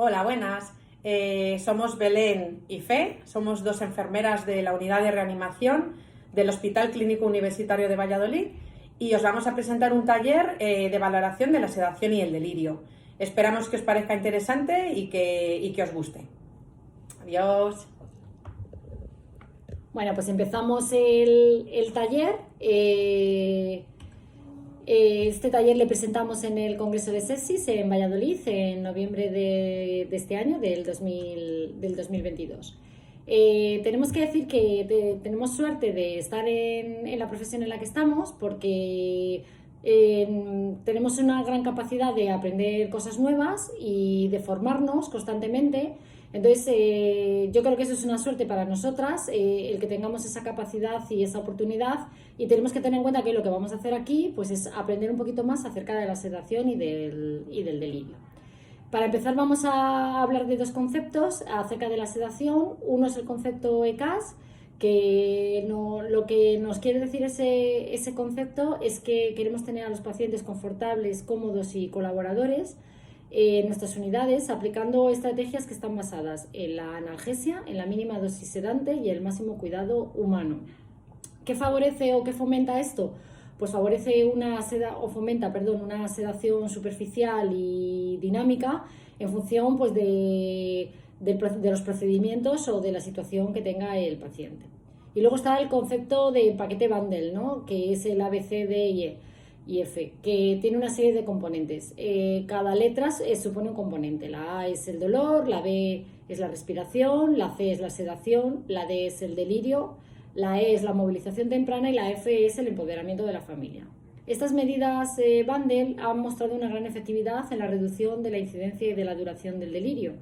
Hola, buenas. Somos Belén y Fe, somos dos enfermeras de la unidad de reanimación del Hospital Clínico Universitario de Valladolid y os vamos a presentar un taller de valoración de la sedación y el delirio. Esperamos que os parezca interesante y que os guste. Adiós. Bueno, pues empezamos el taller. Este taller le presentamos en el Congreso de Sepsis en Valladolid en noviembre de este año, del 2022. Tenemos que decir que tenemos suerte de estar en la profesión en la que estamos porque tenemos una gran capacidad de aprender cosas nuevas y de formarnos constantemente. Entonces, yo creo que eso es una suerte para nosotras, el que tengamos esa capacidad y esa oportunidad, y tenemos que tener en cuenta que lo que vamos a hacer aquí pues es aprender un poquito más acerca de la sedación y del delirio. Para empezar vamos a hablar de dos conceptos acerca de la sedación. Uno es el concepto ECAS, que lo que nos quiere decir ese concepto es que queremos tener a los pacientes confortables, cómodos y colaboradores en nuestras unidades, aplicando estrategias que están basadas en la analgesia, en la mínima dosis sedante y el máximo cuidado humano. ¿Qué favorece o qué fomenta esto? Pues favorece una sedación superficial y dinámica en función pues, de los procedimientos o de la situación que tenga el paciente. Y luego está el concepto de paquete bundle, ¿no? Que es el A, B, C, D y F, que tiene una serie de componentes. Cada letra supone un componente. La A es el dolor, la B es la respiración, la C es la sedación, la D es el delirio, la E es la movilización temprana y la F es el empoderamiento de la familia. Estas medidas bundle han mostrado una gran efectividad en la reducción de la incidencia y de la duración del delirio.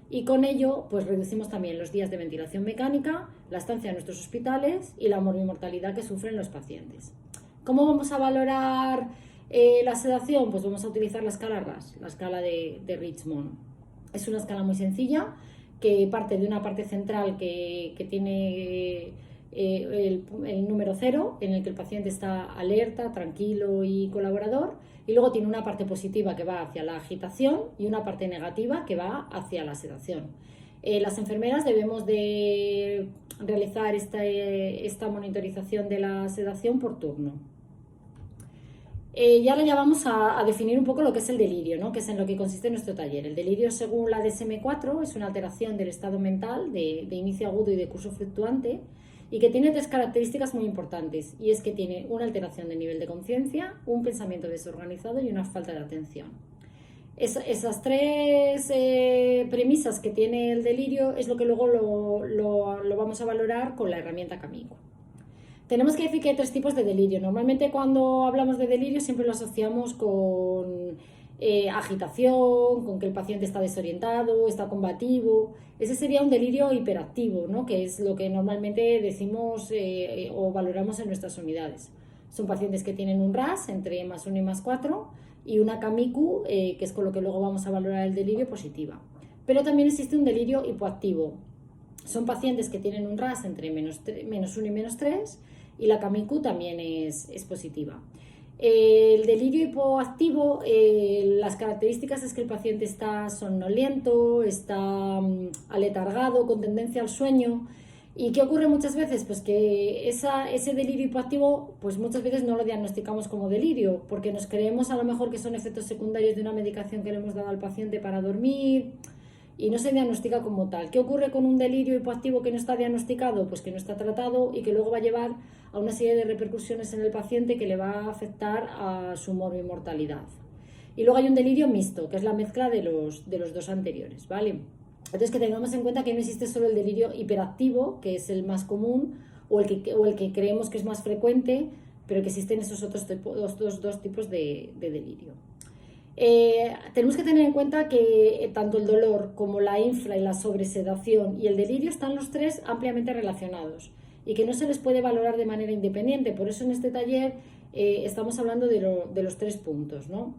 Y con ello, pues reducimos también los días de ventilación mecánica, la estancia en nuestros hospitales y la morbimortalidad que sufren los pacientes. ¿Cómo vamos a valorar la sedación? Pues vamos a utilizar la escala RASS, la escala de Richmond. Es una escala muy sencilla que parte de una parte central que tiene el número 0, en el que el paciente está alerta, tranquilo y colaborador, y luego tiene una parte positiva que va hacia la agitación y una parte negativa que va hacia la sedación. Las enfermeras debemos de realizar esta monitorización de la sedación por turno. Y ahora ya vamos a definir un poco lo que es el delirio, ¿no? Que es en lo que consiste nuestro taller. El delirio, según la DSM-4, es una alteración del estado mental de inicio agudo y de curso fluctuante, y que tiene tres características muy importantes, y es que tiene una alteración de nivel de conciencia, un pensamiento desorganizado y una falta de atención. Esas tres premisas que tiene el delirio es lo que luego lo vamos a valorar con la herramienta Camigo. Tenemos que decir que hay tres tipos de delirio. Normalmente cuando hablamos de delirio siempre lo asociamos con agitación, con que el paciente está desorientado, está combativo. Ese sería un delirio hiperactivo, ¿no? Que es lo que normalmente decimos o valoramos en nuestras unidades. Son pacientes que tienen un RASS entre +1 y +4 y una CAMICU, que es con lo que luego vamos a valorar el delirio, positiva. Pero también existe un delirio hipoactivo. Son pacientes que tienen un RASS entre -1 y -3 y la CAMICU también es positiva. El delirio hipoactivo, las características es que el paciente está somnoliento, está aletargado, con tendencia al sueño. ¿Y qué ocurre muchas veces? Pues que ese delirio hipoactivo, pues muchas veces no lo diagnosticamos como delirio, porque nos creemos a lo mejor que son efectos secundarios de una medicación que le hemos dado al paciente para dormir, y no se diagnostica como tal. ¿Qué ocurre con un delirio hipoactivo que no está diagnosticado? Pues que no está tratado y que luego va a llevar a una serie de repercusiones en el paciente que le va a afectar a su morbimortalidad. Y luego hay un delirio mixto, que es la mezcla de los dos anteriores, ¿vale? Entonces, que tengamos en cuenta que no existe solo el delirio hiperactivo, que es el más común, o el que creemos que es más frecuente, pero que existen esos otros dos tipos de delirio. Tenemos que tener en cuenta que tanto el dolor como la infra y la sobresedación y el delirio están los tres ampliamente relacionados y que no se les puede valorar de manera independiente. Por eso en este taller estamos hablando de los 3 puntos, ¿no?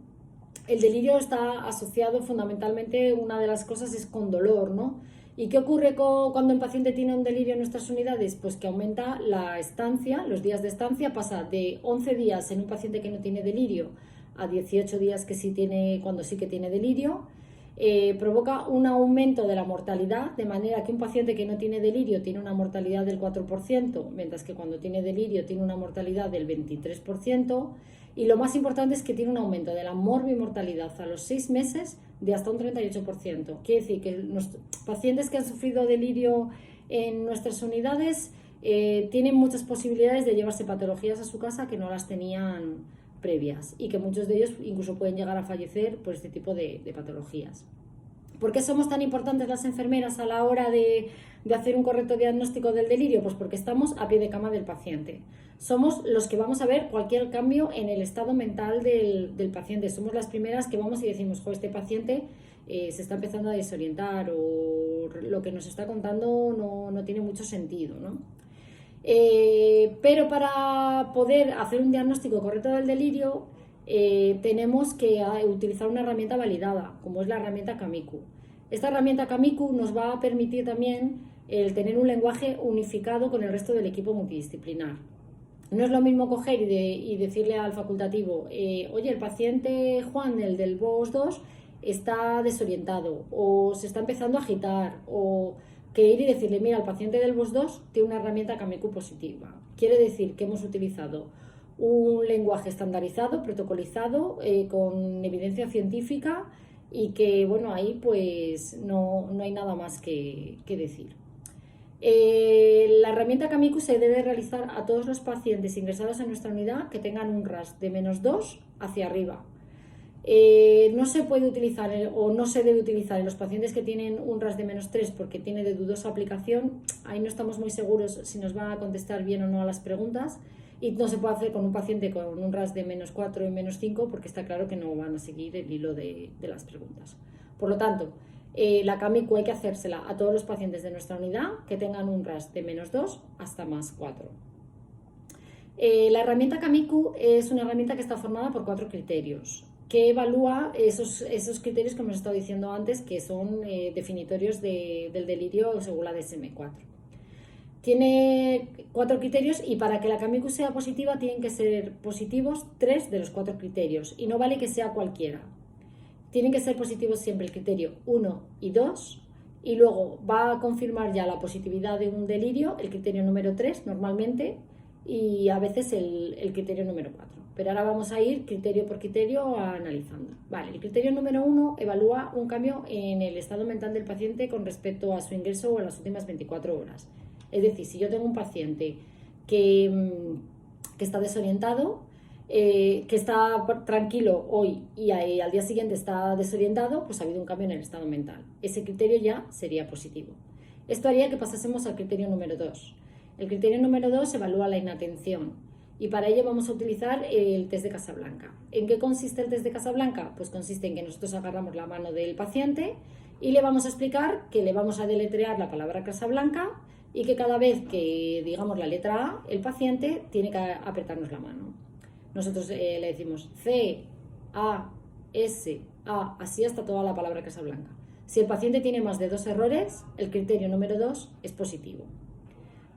El delirio está asociado fundamentalmente, una de las cosas es con dolor, ¿no? ¿Y qué ocurre cuando un paciente tiene un delirio en nuestras unidades? Pues que aumenta la estancia, los días de estancia, pasa de 11 días en un paciente que no tiene delirio a 18 días que sí tiene, cuando sí que tiene delirio. provoca un aumento de la mortalidad, de manera que un paciente que no tiene delirio tiene una mortalidad del 4%, mientras que cuando tiene delirio tiene una mortalidad del 23%, y lo más importante es que tiene un aumento de la morbimortalidad a los 6 meses de hasta un 38%. Quiere decir que los pacientes que han sufrido delirio en nuestras unidades tienen muchas posibilidades de llevarse patologías a su casa que no las tenían previas, y que muchos de ellos incluso pueden llegar a fallecer por este tipo de patologías. ¿Por qué somos tan importantes las enfermeras a la hora de hacer un correcto diagnóstico del delirio? Pues porque estamos a pie de cama del paciente. Somos los que vamos a ver cualquier cambio en el estado mental del paciente. Somos las primeras que vamos y decimos, este paciente se está empezando a desorientar, o lo que nos está contando no tiene mucho sentido, ¿no? Pero para poder hacer un diagnóstico correcto del delirio tenemos que utilizar una herramienta validada, como es la herramienta Kamiku. Esta herramienta Kamiku nos va a permitir también el tener un lenguaje unificado con el resto del equipo multidisciplinar. No es lo mismo coger y decirle al facultativo, oye, el paciente Juan, el del BOS 2, está desorientado o se está empezando a agitar, o que ir y decirle, mira, el paciente del BOS 2 tiene una herramienta Kamiku positiva. Quiere decir que hemos utilizado un lenguaje estandarizado, protocolizado, con evidencia científica, y que, bueno, ahí pues no hay nada más que decir. La herramienta Kamiku se debe realizar a todos los pacientes ingresados en nuestra unidad que tengan un RAS de -2 hacia arriba. No se puede utilizar o no se debe utilizar en los pacientes que tienen un RAS de -3 porque tiene de dudosa aplicación. Ahí no estamos muy seguros si nos van a contestar bien o no a las preguntas, y no se puede hacer con un paciente con un RAS de -4 y -5 porque está claro que no van a seguir el hilo de las preguntas. Por lo tanto, la Kamiku hay que hacérsela a todos los pacientes de nuestra unidad que tengan un RAS de -2 hasta +4. La herramienta Kamiku es una herramienta que está formada por 4 criterios, que evalúa esos criterios que hemos estado diciendo antes, que son definitorios del delirio según la DSM-4. Tiene 4 criterios, y para que la Kamiku sea positiva tienen que ser positivos 3 de los 4 criterios, y no vale que sea cualquiera. Tienen que ser positivos siempre el criterio 1 y 2, y luego va a confirmar ya la positividad de un delirio el criterio número 3 normalmente, y a veces el criterio número 4. Pero ahora vamos a ir criterio por criterio analizando. Vale, el criterio número 1 evalúa un cambio en el estado mental del paciente con respecto a su ingreso o a las últimas 24 horas. Es decir, si yo tengo un paciente que está desorientado, que está tranquilo hoy y al día siguiente está desorientado, pues ha habido un cambio en el estado mental. Ese criterio ya sería positivo. Esto haría que pasásemos al criterio número 2. El criterio número 2 evalúa la inatención, y para ello vamos a utilizar el test de Casablanca. ¿En qué consiste el test de Casablanca? Pues consiste en que nosotros agarramos la mano del paciente y le vamos a explicar que le vamos a deletrear la palabra Casablanca, y que cada vez que digamos la letra A, el paciente tiene que apretarnos la mano. Nosotros le decimos C, A, S, A, así hasta toda la palabra Casablanca. Si el paciente tiene más de 2 errores, el criterio número 2 es positivo.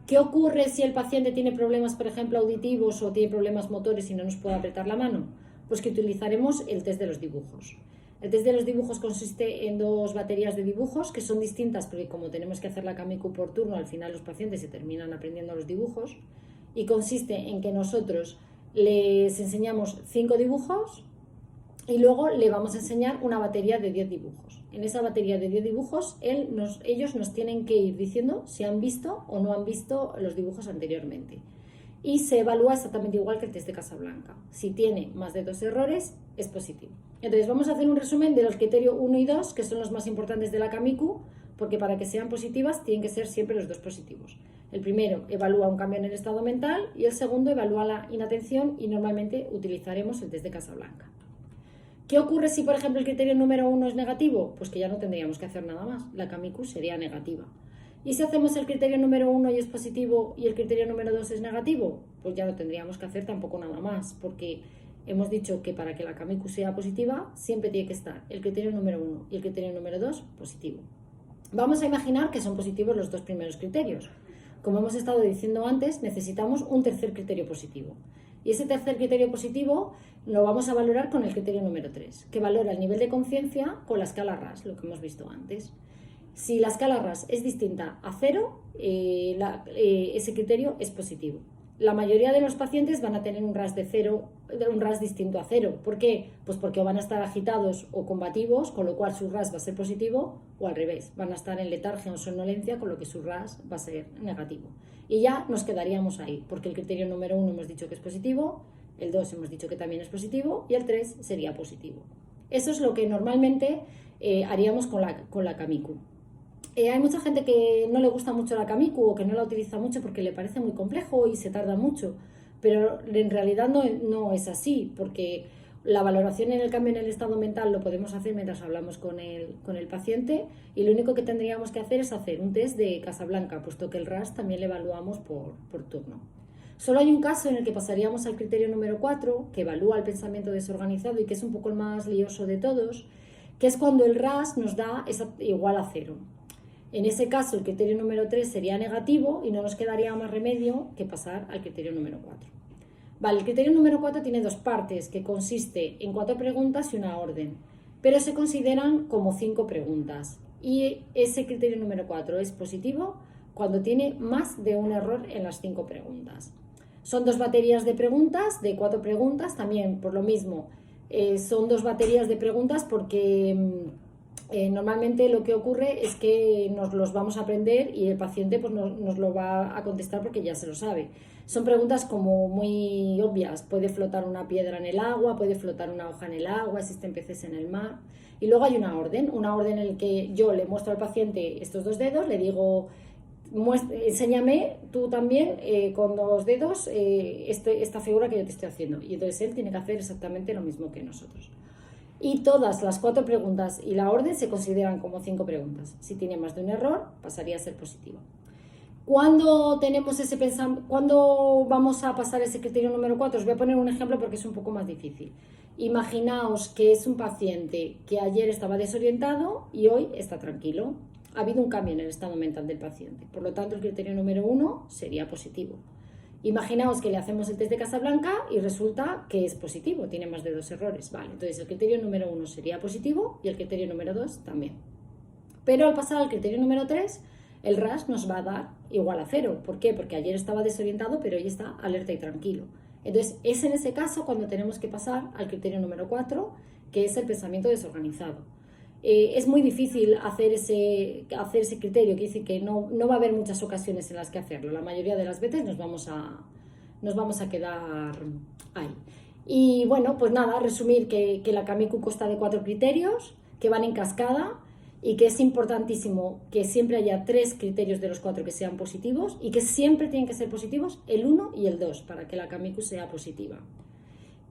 ¿Qué ocurre si el paciente tiene problemas, por ejemplo, auditivos, o tiene problemas motores y no nos puede apretar la mano? Pues que utilizaremos el test de los dibujos. El test de los dibujos consiste en 2 baterías de dibujos que son distintas, porque como tenemos que hacer la Kamiku por turno, al final los pacientes se terminan aprendiendo los dibujos, y consiste en que nosotros les enseñamos 5 dibujos y luego le vamos a enseñar una batería de 10 dibujos. En esa batería de 10 dibujos ellos nos tienen que ir diciendo si han visto o no han visto los dibujos anteriormente. Y se evalúa exactamente igual que el test de Casablanca. Si tiene más de 2 errores, es positivo. Entonces vamos a hacer un resumen de los criterios 1 y 2, que son los más importantes de la Kamiku, porque para que sean positivas tienen que ser siempre los 2 positivos. El primero evalúa un cambio en el estado mental, y el segundo evalúa la inatención, y normalmente utilizaremos el test de Casablanca. ¿Qué ocurre si, por ejemplo, el criterio número 1 es negativo? Pues que ya no tendríamos que hacer nada más, la Kamiku sería negativa. Y si hacemos el criterio número 1 y es positivo y el criterio número 2 es negativo, pues ya no tendríamos que hacer tampoco nada más, porque hemos dicho que para que la Kamiku sea positiva siempre tiene que estar el criterio número 1 y el criterio número 2 positivo. Vamos a imaginar que son positivos los 2 primeros criterios. Como hemos estado diciendo antes, necesitamos un tercer criterio positivo. Y ese tercer criterio positivo lo vamos a valorar con el criterio número 3, que valora el nivel de conciencia con la escala RAS, lo que hemos visto antes. Si la escala RAS es distinta a 0, ese criterio es positivo. La mayoría de los pacientes van a tener un RAS de 0, un RAS distinto a 0. ¿Por qué? Pues porque van a estar agitados o combativos, con lo cual su RAS va a ser positivo, o al revés, van a estar en letargia o somnolencia, con lo que su RAS va a ser negativo. Y ya nos quedaríamos ahí, porque el criterio número 1 hemos dicho que es positivo, el 2 hemos dicho que también es positivo y el 3 sería positivo. Eso es lo que normalmente haríamos con la Kamiku. Hay mucha gente que no le gusta mucho la Kamiku o que no la utiliza mucho porque le parece muy complejo y se tarda mucho, pero en realidad no es así, porque la valoración en el cambio en el estado mental lo podemos hacer mientras hablamos con el paciente, y lo único que tendríamos que hacer es hacer un test de Casablanca, puesto que el RAS también le evaluamos por turno. Solo hay un caso en el que pasaríamos al criterio número 4, que evalúa el pensamiento desorganizado y que es un poco el más lioso de todos, que es cuando el RAS nos da igual a 0. En ese caso, el criterio número 3 sería negativo y no nos quedaría más remedio que pasar al criterio número 4. Vale, el criterio número 4 tiene dos partes, que consiste en 4 preguntas y una orden, pero se consideran como 5 preguntas. Y ese criterio número 4 es positivo cuando tiene más de un error en las 5 preguntas. Son 2 baterías de preguntas, de 4 preguntas, también por lo mismo. Son 2 baterías de preguntas porque normalmente lo que ocurre es que nos los vamos a aprender y el paciente pues nos lo va a contestar porque ya se lo sabe. Son preguntas como muy obvias. Puede flotar una piedra en el agua, puede flotar una hoja en el agua, existen peces en el mar. Y luego hay una orden en la que yo le muestro al paciente estos 2 dedos, le digo: enséñame tú también con 2 dedos esta figura que yo te estoy haciendo. Y entonces él tiene que hacer exactamente lo mismo que nosotros. Y todas las 4 preguntas y la orden se consideran como 5 preguntas. Si tiene más de un error, pasaría a ser positivo. ¿Cuándo vamos a pasar ese criterio número 4? Os voy a poner un ejemplo porque es un poco más difícil. Imaginaos que es un paciente que ayer estaba desorientado y hoy está tranquilo. Ha habido un cambio en el estado mental del paciente. Por lo tanto, el criterio número 1 sería positivo. Imaginaos que le hacemos el test de Casablanca y resulta que es positivo, tiene más de 2 errores. Vale, entonces el criterio número 1 sería positivo y el criterio número 2 también. Pero al pasar al criterio número 3, el RAS nos va a dar igual a 0. ¿Por qué? Porque ayer estaba desorientado, pero hoy está alerta y tranquilo. Entonces es en ese caso cuando tenemos que pasar al criterio número 4, que es el pensamiento desorganizado. Es muy difícil hacer ese criterio, que dice que no va a haber muchas ocasiones en las que hacerlo. La mayoría de las veces nos vamos a quedar ahí. Y bueno, pues nada, resumir que la Kamiku consta de 4 criterios que van en cascada y que es importantísimo que siempre haya 3 criterios de los 4 que sean positivos y que siempre tienen que ser positivos el 1 y el 2 para que la Kamiku sea positiva.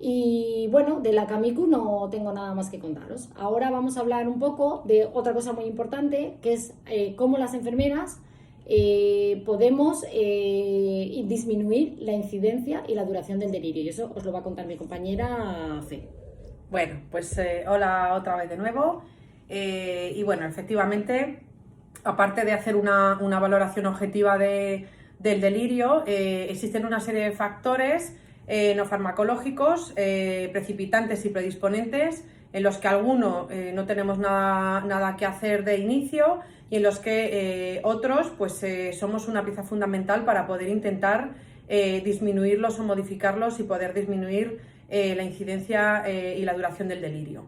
Y bueno, de la Kamiku no tengo nada más que contaros. Ahora vamos a hablar un poco de otra cosa muy importante, que es cómo las enfermeras podemos disminuir la incidencia y la duración del delirio. Y eso os lo va a contar mi compañera Fe. Bueno, pues hola otra vez de nuevo. Y bueno, efectivamente, aparte de hacer una valoración objetiva del delirio, existen una serie de factores no farmacológicos, precipitantes y predisponentes, en los que algunos no tenemos nada que hacer de inicio y en los que otros pues somos una pieza fundamental para poder intentar disminuirlos o modificarlos y poder disminuir la incidencia y la duración del delirio.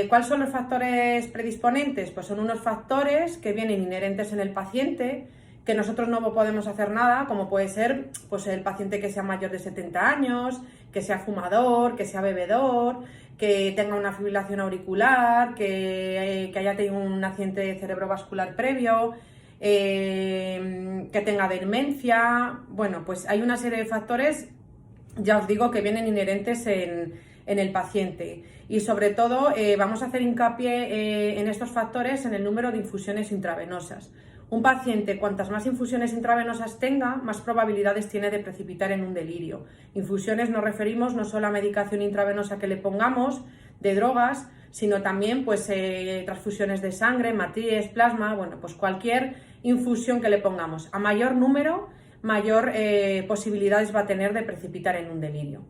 ¿Cuáles son los factores predisponentes? Pues son unos factores que vienen inherentes en el paciente, que nosotros no podemos hacer nada, como puede ser pues el paciente que sea mayor de 70 años, que sea fumador, que sea bebedor, que tenga una fibrilación auricular, que haya tenido un accidente cerebrovascular previo, que tenga demencia. Bueno, pues hay una serie de factores, ya os digo, que vienen inherentes en el paciente. Y sobre todo vamos a hacer hincapié en estos factores en el número de infusiones intravenosas. Un paciente, cuantas más infusiones intravenosas tenga, más probabilidades tiene de precipitar en un delirio. Infusiones nos referimos no solo a medicación intravenosa que le pongamos, de drogas, sino también pues transfusiones de sangre, matriz, plasma, bueno, pues cualquier infusión que le pongamos. A mayor número, mayor posibilidades va a tener de precipitar en un delirio.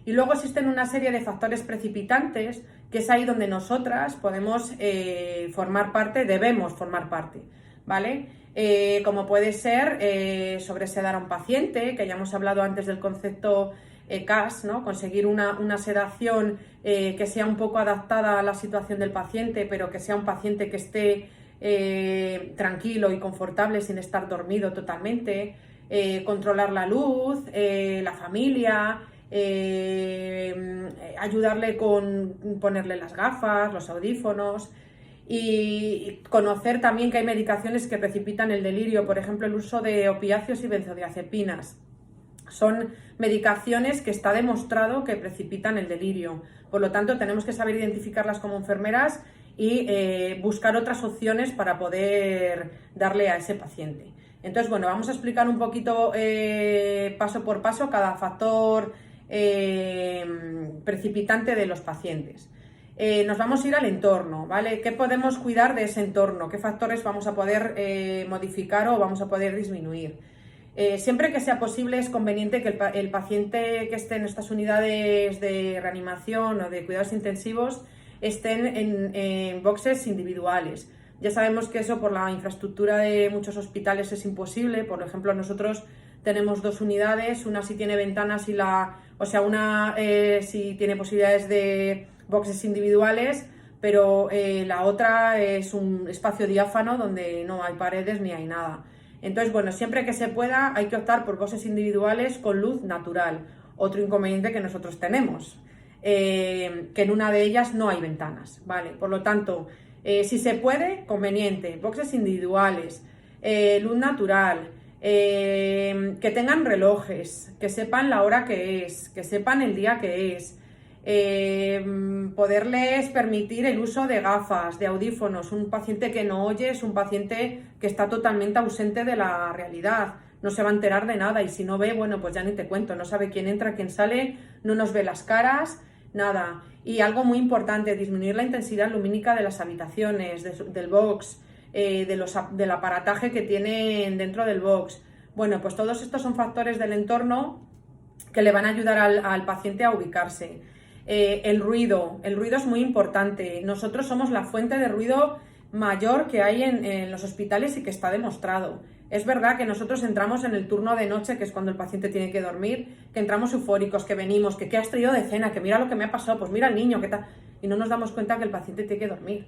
Y luego existen una serie de factores precipitantes, que es ahí donde nosotras podemos formar parte, debemos formar parte, ¿vale? Como puede ser sobresedar a un paciente, que ya hemos hablado antes del concepto CAS, ¿no? Conseguir una sedación que sea un poco adaptada a la situación del paciente, pero que sea un paciente que esté tranquilo y confortable sin estar dormido totalmente, controlar la luz, la familia, ayudarle con ponerle las gafas, los audífonos, y conocer también que hay medicaciones que precipitan el delirio, por ejemplo el uso de opiáceos y benzodiazepinas. Son medicaciones que está demostrado que precipitan el delirio, por lo tanto tenemos que saber identificarlas como enfermeras y buscar otras opciones para poder darle a ese paciente. Entonces, bueno, vamos a explicar un poquito paso por paso cada factor precipitante de los pacientes. Nos vamos a ir al entorno, ¿vale? ¿Qué podemos cuidar de ese entorno? ¿Qué factores vamos a poder modificar o vamos a poder disminuir? Siempre que sea posible es conveniente que el paciente que esté en estas unidades de reanimación o de cuidados intensivos estén en boxes individuales. Ya sabemos que eso por la infraestructura de muchos hospitales es imposible. Por ejemplo, nosotros tenemos 2 unidades, una sí tiene ventanas y una sí tiene posibilidades de boxes individuales, pero la otra es un espacio diáfano donde no hay paredes ni hay nada. Entonces, bueno, siempre que se pueda hay que optar por boxes individuales con luz natural. Otro inconveniente que nosotros tenemos, que en una de ellas no hay ventanas, ¿vale? Por lo tanto, si se puede, conveniente, boxes individuales, luz natural, que tengan relojes, que sepan la hora que es, que sepan el día que es, poderles permitir el uso de gafas, de audífonos. Un paciente que no oye es un paciente que está totalmente ausente de la realidad, no se va a enterar de nada y si no ve, bueno, pues ya ni te cuento, no sabe quién entra, quién sale, no nos ve las caras, nada. Y algo muy importante, disminuir la intensidad lumínica de las habitaciones, del box, del aparataje que tienen dentro del box. Bueno, pues todos estos son factores del entorno que le van a ayudar al paciente a ubicarse. El ruido es muy importante. Nosotros somos la fuente de ruido mayor que hay en los hospitales y que está demostrado. Es verdad que nosotros entramos en el turno de noche, que es cuando el paciente tiene que dormir, que entramos eufóricos, que venimos, que qué has traído de cena, que mira lo que me ha pasado, pues mira al niño, qué tal, y no nos damos cuenta que el paciente tiene que dormir.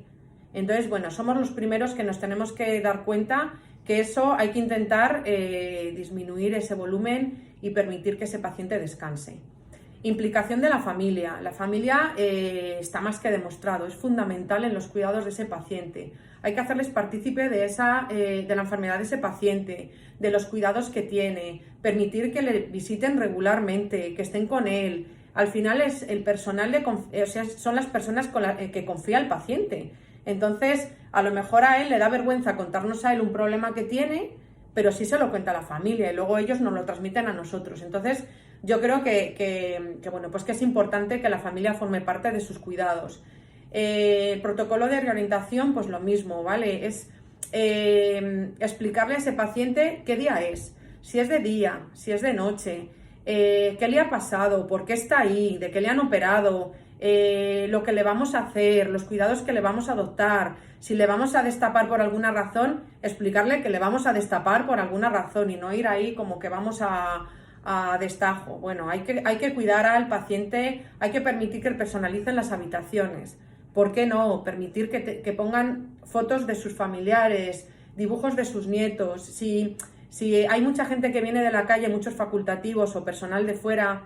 Entonces, bueno, somos los primeros que nos tenemos que dar cuenta que eso hay que intentar disminuir ese volumen y permitir que ese paciente descanse. Implicación de la familia. La familia está más que demostrado, es fundamental en los cuidados de ese paciente. Hay que hacerles partícipe de la enfermedad de ese paciente, de los cuidados que tiene, permitir que le visiten regularmente, que estén con él. Al final es el personal son las personas con las que confía el paciente. Entonces, a lo mejor a él le da vergüenza contarnos a él un problema que tiene, pero sí se lo cuenta a la familia y luego ellos nos lo transmiten a nosotros. Entonces, yo creo que es importante que la familia forme parte de sus cuidados. El protocolo de reorientación, pues lo mismo, ¿vale? Es explicarle a ese paciente qué día es, si es de día, si es de noche, qué le ha pasado, por qué está ahí, de qué le han operado, lo que le vamos a hacer, los cuidados que le vamos a adoptar, si le vamos a destapar por alguna razón, explicarle que le vamos a destapar por alguna razón y no ir ahí como que vamos a destajo. Bueno, hay que cuidar al paciente, hay que permitir que personalicen las habitaciones. ¿Por qué no? Permitir que pongan fotos de sus familiares, dibujos de sus nietos. Si hay mucha gente que viene de la calle, muchos facultativos o personal de fuera,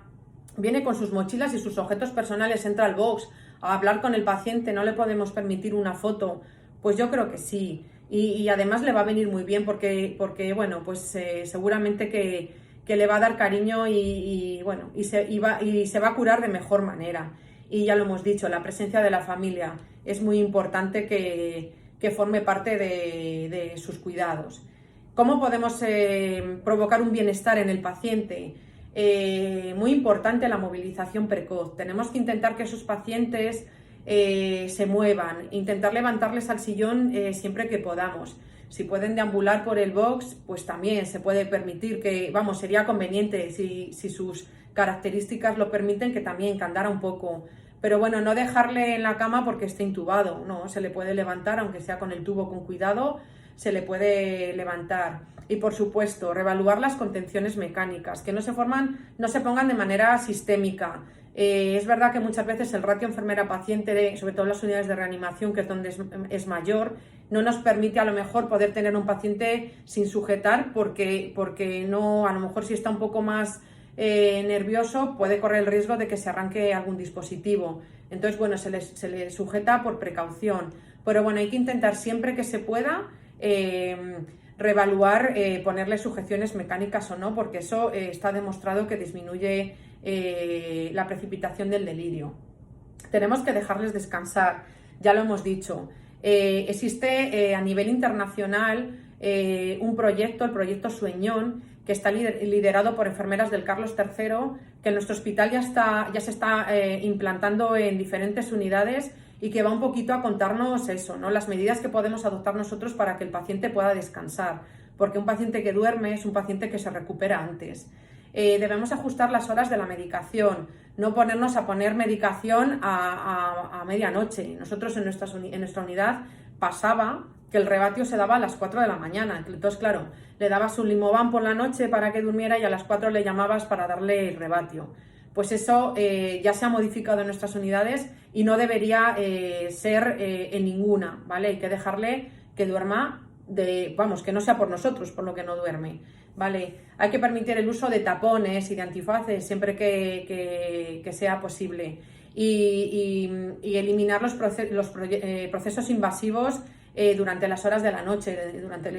viene con sus mochilas y sus objetos personales, entra al box a hablar con el paciente, ¿no le podemos permitir una foto? Pues yo creo que sí. Y además le va a venir muy bien porque bueno, pues seguramente que le va a dar cariño y se va a curar de mejor manera. Y ya lo hemos dicho, la presencia de la familia es muy importante que forme parte de sus cuidados. ¿Cómo podemos provocar un bienestar en el paciente? Muy importante la movilización precoz. Tenemos que intentar que esos pacientes se muevan, intentar levantarles al sillón siempre que podamos. Si pueden deambular por el box, pues también se puede permitir que, vamos, sería conveniente, si sus características lo permiten, que también andara un poco. Pero bueno, no dejarle en la cama porque esté intubado, no, se le puede levantar, aunque sea con el tubo con cuidado, se le puede levantar. Y por supuesto, reevaluar las contenciones mecánicas, que no se pongan de manera sistémica. Es verdad que muchas veces el ratio enfermera-paciente, sobre todo en las unidades de reanimación, que es donde es mayor, no nos permite a lo mejor poder tener un paciente sin sujetar porque no, a lo mejor si está un poco más nervioso puede correr el riesgo de que se arranque algún dispositivo. Entonces, bueno, se le sujeta por precaución. Pero bueno, hay que intentar siempre que se pueda reevaluar, ponerle sujeciones mecánicas o no, porque eso está demostrado que disminuye la precipitación del delirio. Tenemos que dejarles descansar, ya lo hemos dicho. Existe a nivel internacional un proyecto, el proyecto Sueñón, que está liderado por enfermeras del Carlos III, que en nuestro hospital ya se está implantando en diferentes unidades y que va un poquito a contarnos eso, ¿no? Las medidas que podemos adoptar nosotros para que el paciente pueda descansar, porque un paciente que duerme es un paciente que se recupera antes. Debemos ajustar las horas de la medicación, no ponernos a poner medicación a medianoche. Nosotros en nuestra unidad pasaba que el rebatio se daba a las 4 de la mañana. Entonces, claro, le dabas un Limovan por la noche para que durmiera y a las 4 le llamabas para darle el rebatio. Pues eso ya se ha modificado en nuestras unidades y no debería ser en ninguna, ¿vale? Hay que dejarle que duerma, que no sea por nosotros, por lo que no duerme, ¿vale? Hay que permitir el uso de tapones y de antifaces siempre que sea posible y eliminar los procesos invasivos durante las horas de la noche,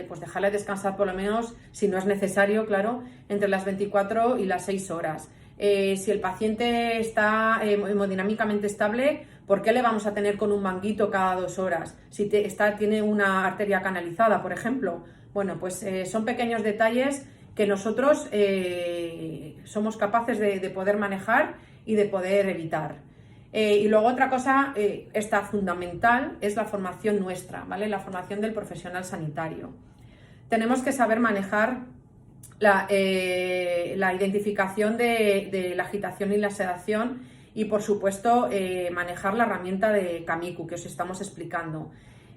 pues dejarle descansar por lo menos, si no es necesario, claro, entre las 24 y las 6 horas. Si el paciente está hemodinámicamente estable, ¿por qué le vamos a tener con un manguito cada 2 horas? Si tiene una arteria canalizada, por ejemplo. Bueno, pues son pequeños detalles que nosotros somos capaces de poder manejar y de poder evitar. Y luego otra cosa esta fundamental es la formación nuestra, ¿vale? La formación del profesional sanitario. Tenemos que saber manejar la identificación de la agitación y la sedación y, por supuesto, manejar la herramienta de Kamiku que os estamos explicando.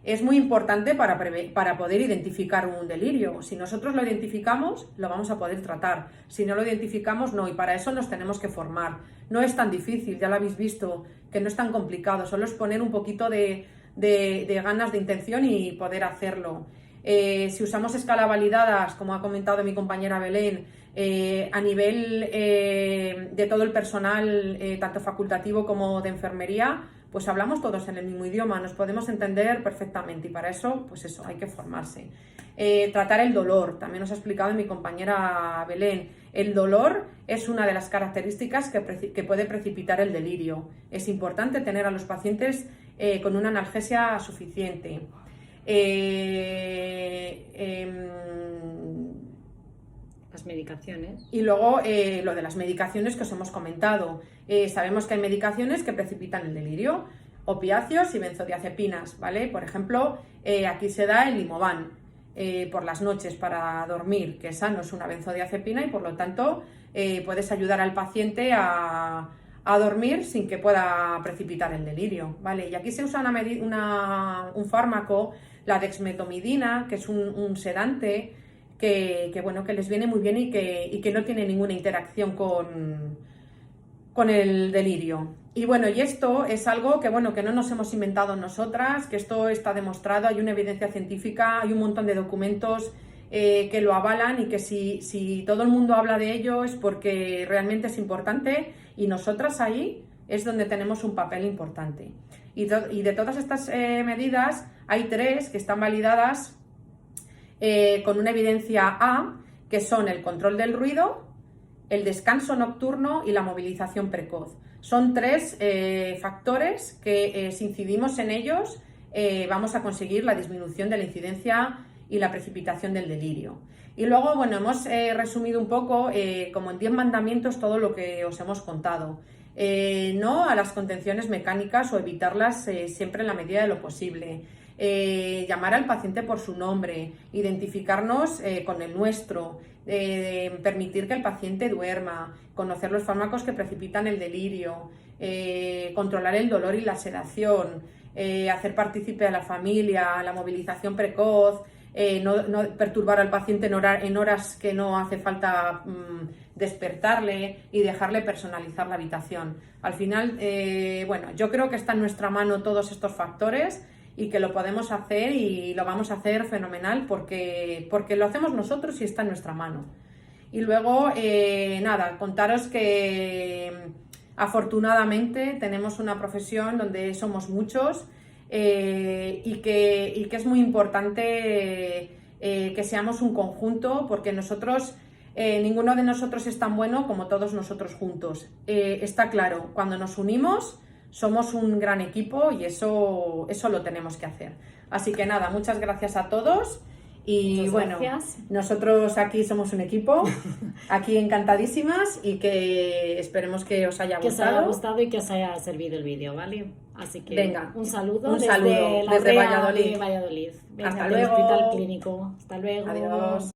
Es muy importante para poder identificar un delirio. Si nosotros lo identificamos, lo vamos a poder tratar. Si no lo identificamos, no. Y para eso nos tenemos que formar. No es tan difícil, ya lo habéis visto, que no es tan complicado. Solo es poner un poquito de ganas, de intención y poder hacerlo. Si usamos escalas validadas, como ha comentado mi compañera Belén, a nivel de todo el personal, tanto facultativo como de enfermería, pues hablamos todos en el mismo idioma, nos podemos entender perfectamente y para eso, pues eso, hay que formarse. Tratar el dolor, también nos ha explicado mi compañera Belén. El dolor es una de las características que puede precipitar el delirio. Es importante tener a los pacientes con una analgesia suficiente. Las medicaciones. Y luego lo de las medicaciones que os hemos comentado. Sabemos que hay medicaciones que precipitan el delirio, opiáceos y benzodiazepinas, ¿vale? Por ejemplo, aquí se da el Limovan por las noches para dormir, que esa no es una benzodiazepina y por lo tanto puedes ayudar al paciente a dormir sin que pueda precipitar el delirio, ¿vale? Y aquí se usa un fármaco, la dexmetomidina, que es un sedante que les viene muy bien y que no tiene ninguna interacción con el delirio. Y bueno, y esto es algo que no nos hemos inventado nosotras, que esto está demostrado, hay una evidencia científica, hay un montón de documentos que lo avalan y que si todo el mundo habla de ello es porque realmente es importante y nosotras ahí es donde tenemos un papel importante. Y de todas estas medidas hay 3 que están validadas con una evidencia A, que son el control del ruido, el descanso nocturno y la movilización precoz. Son 3 factores que si incidimos en ellos vamos a conseguir la disminución de la incidencia y la precipitación del delirio. Y luego, hemos resumido un poco, como en 10 mandamientos, todo lo que os hemos contado. No a las contenciones mecánicas o evitarlas siempre en la medida de lo posible. llamar al paciente por su nombre, identificarnos con el nuestro, permitir que el paciente duerma, conocer los fármacos que precipitan el delirio, controlar el dolor y la sedación, hacer partícipe a la familia, la movilización precoz, no perturbar al paciente en horas que no hace falta despertarle y dejarle personalizar la habitación. Al final, bueno, yo creo que está en nuestra mano todos estos factores y que lo podemos hacer y lo vamos a hacer fenomenal porque lo hacemos nosotros y está en nuestra mano. Y luego, nada, contaros que afortunadamente tenemos una profesión donde somos muchos y que es muy importante que seamos un conjunto porque nosotros, ninguno de nosotros es tan bueno como todos nosotros juntos. Está claro, cuando nos unimos somos un gran equipo y eso lo tenemos que hacer. Así que nada, muchas gracias a todos. Y muchas bueno, gracias. Nosotros aquí somos un equipo, aquí encantadísimas y que esperemos que os haya gustado. Que os haya gustado y que os haya servido el vídeo, ¿vale? Así que venga, un saludo desde la Valladolid. Venga, Hasta del luego. Hospital Clínico. Hasta luego. Adiós.